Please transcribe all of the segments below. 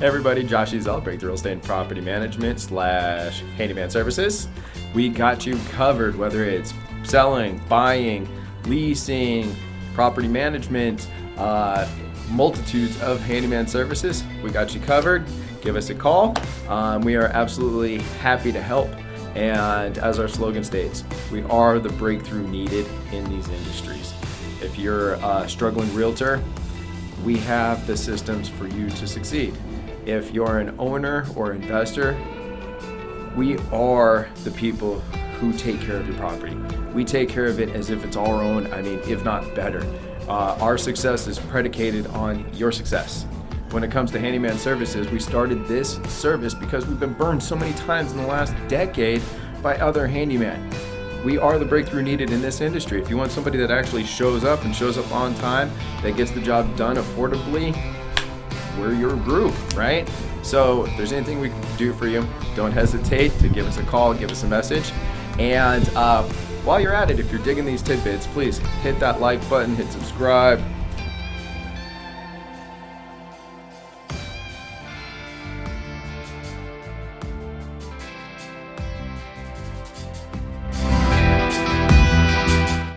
Hey everybody, Josh Ezell, Breakthrough Real Estate and Property Management / Handyman Services. We got you covered, whether it's selling, buying, leasing, property management, multitudes of handyman services. We got you covered. Give us a call. We are absolutely happy to help. And as our slogan states, we are the breakthrough needed in these industries. If you're a struggling realtor, we have the systems for you to succeed. If you're an owner or investor, we are the people who take care of your property. We take care of it as if it's our own, if not better. Our success is predicated on your success. When it comes to handyman services, we started this service because we've been burned so many times in the last decade by other handyman. We are the breakthrough needed in this industry. If you want somebody that actually shows up on time, that gets the job done affordably, we're your group, right? So if there's anything we can do for you, don't hesitate to give us a call, give us a message. And while you're at it, if you're digging these tidbits, please hit that like button, hit subscribe.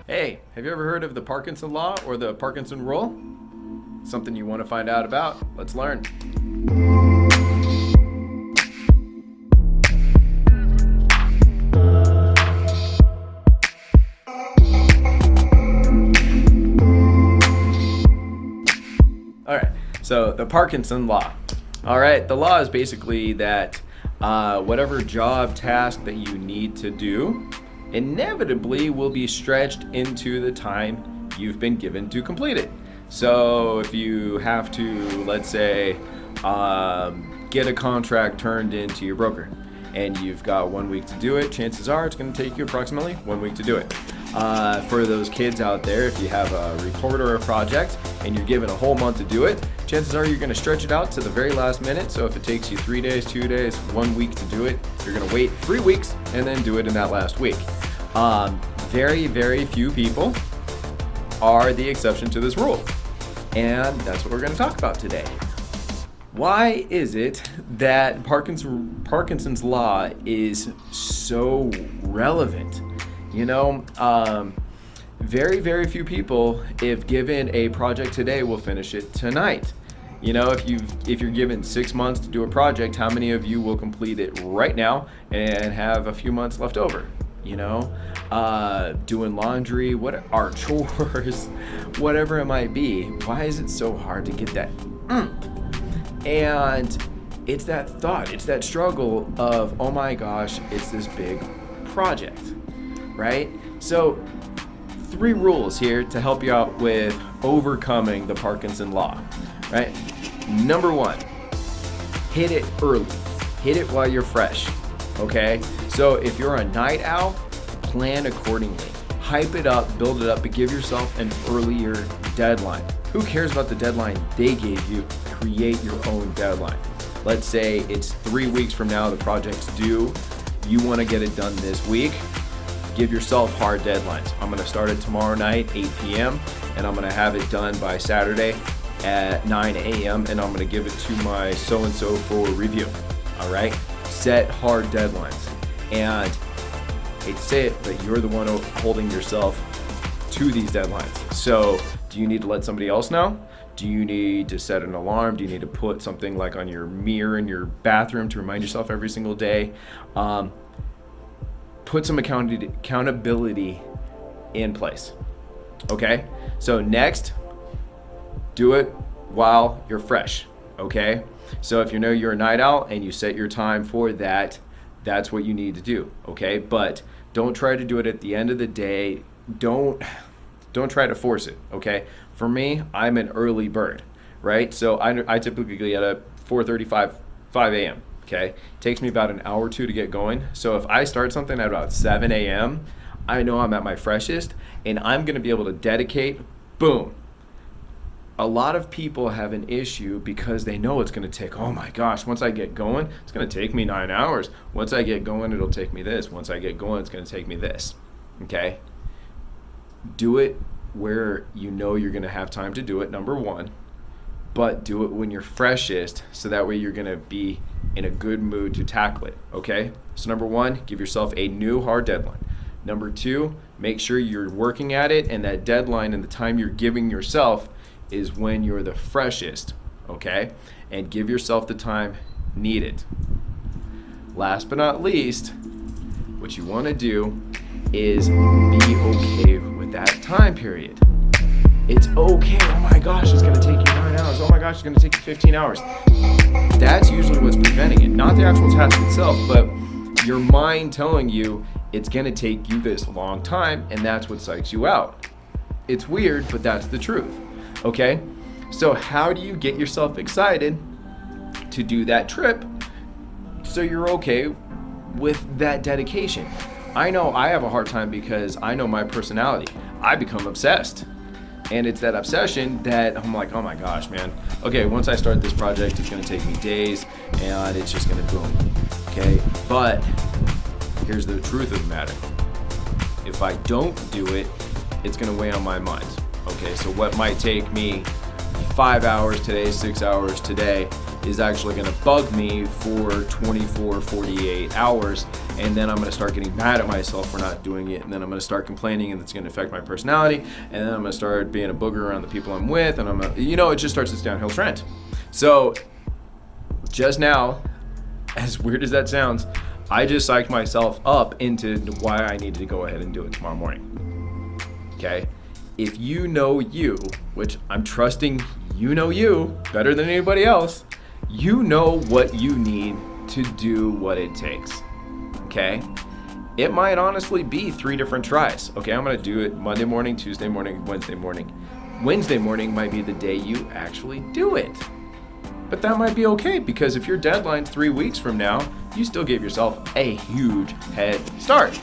Hey, have you ever heard of the Parkinson Law or the Parkinson Rule? Something you want to find out about? Let's learn. All right, so the Parkinson Law. All right, the law is basically that whatever job task that you need to do inevitably will be stretched into the time you've been given to complete it. So if you have to, let's say, get a contract turned into your broker and you've got 1 week to do it, chances are it's going to take you approximately 1 week to do it. For those kids out there, if you have a report or a project and you're given a whole month to do it, chances are you're going to stretch it out to the very last minute. So if it takes you 3 days, 2 days, 1 week to do it, you're going to wait 3 weeks and then do it in that last week. Very, very few people are the exception to this rule. And that's what we're going to talk about today. Why is it that Parkinson's Law is so relevant? Very, very few people, if given a project today, will finish it tonight. If you're given 6 months to do a project, how many of you will complete it right now and have a few months left over? Doing laundry, our chores, whatever it might be. Why is it so hard to get that? And it's that thought, it's that struggle of, oh my gosh, it's this big project, right? So 3 rules here to help you out with overcoming the Parkinson Law, right? Number 1, hit it early. Hit it while you're fresh, okay? So if you're a night owl, plan accordingly. Hype it up, build it up, but give yourself an earlier deadline. Who cares about the deadline they gave you? Create your own deadline. Let's say it's 3 weeks from now, the project's due. You want to get it done this week. Give yourself hard deadlines. I'm going to start it tomorrow night, 8 p.m., and I'm going to have it done by Saturday at 9 a.m., and I'm going to give it to my so-and-so for review. All right? Set hard deadlines. And I hate to say it, but you're the one holding yourself to these deadlines. So do you need to let somebody else know? Do you need to set an alarm? Do you need to put something like on your mirror in your bathroom to remind yourself every single day? Put some accountability in place. Okay? So next, do it while you're fresh. Okay? So if you know you're a night owl and you set your time for that, that's what you need to do. Okay? But don't try to do it at the end of the day. Don't try to force it. Okay? For me, I'm an early bird, right? So I typically get up 4:35, 5 a.m. Okay? It takes me about an hour or two to get going. So if I start something at about 7 a.m., I know I'm at my freshest and I'm going to be able to dedicate, boom. A lot of people have an issue because they know it's going to take, oh my gosh, once I get going, it's going to take me 9 hours. Once I get going, it'll take me this. Once I get going, it's going to take me this. Okay? Do it where you know you're going to have time to do it, number 1. but do it when you're freshest, so that way you're gonna be in a good mood to tackle it, okay? So number one, give yourself a new hard deadline. Number two, make sure you're working at it, and that deadline and the time you're giving yourself is when you're the freshest, okay? And give yourself the time needed. Last but not least, what you wanna do is be okay with that time period. It's okay, oh my gosh, it's gonna take you 9 hours. Oh my gosh, it's gonna take you 15 hours. That's usually what's preventing it. Not the actual task itself, but your mind telling you it's gonna take you this long time, and that's what psychs you out. It's weird, but that's the truth, okay? So how do you get yourself excited to do that trip so you're okay with that dedication? I know I have a hard time because I know my personality. I become obsessed. And it's that obsession that I'm like, oh my gosh, man. Okay, once I start this project, it's gonna take me days and it's just gonna boom, okay? But here's the truth of the matter. If I don't do it, it's gonna weigh on my mind, okay? So what might take me 5 hours today, 6 hours today, is actually gonna bug me for 24, 48 hours, and then I'm gonna start getting mad at myself for not doing it, and then I'm gonna start complaining, and it's gonna affect my personality, and then I'm gonna start being a booger around the people I'm with, and it just starts this downhill trend. So just now, as weird as that sounds, I just psyched myself up into why I needed to go ahead and do it tomorrow morning, okay? If you know you, which I'm trusting you know you better than anybody else, you know what you need to do what it takes, okay? It might honestly be 3 different tries. Okay, I'm gonna do it Monday morning, Tuesday morning, Wednesday morning. Wednesday morning might be the day you actually do it. But that might be okay, because if your deadline's 3 weeks from now, you still give yourself a huge head start.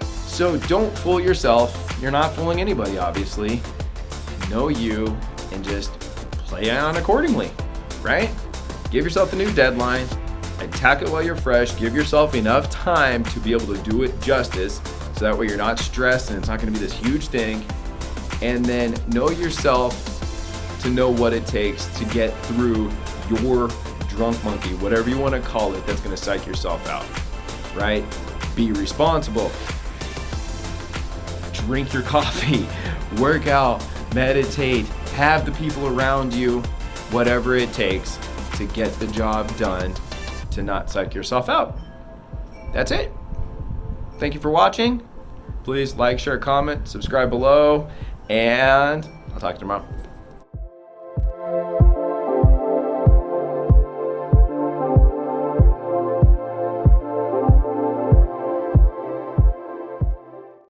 So don't fool yourself. You're not fooling anybody, obviously. Know you and just play on accordingly, right? Give yourself a new deadline, attack it while you're fresh, give yourself enough time to be able to do it justice, so that way you're not stressed and it's not gonna be this huge thing. And then know yourself to know what it takes to get through your drunk monkey, whatever you wanna call it, that's gonna psych yourself out, right? Be responsible. Drink your coffee, work out, meditate, have the people around you, whatever it takes to get the job done, to not psych yourself out. That's it. Thank you for watching. Please like, share, comment, subscribe below, and I'll talk to you tomorrow.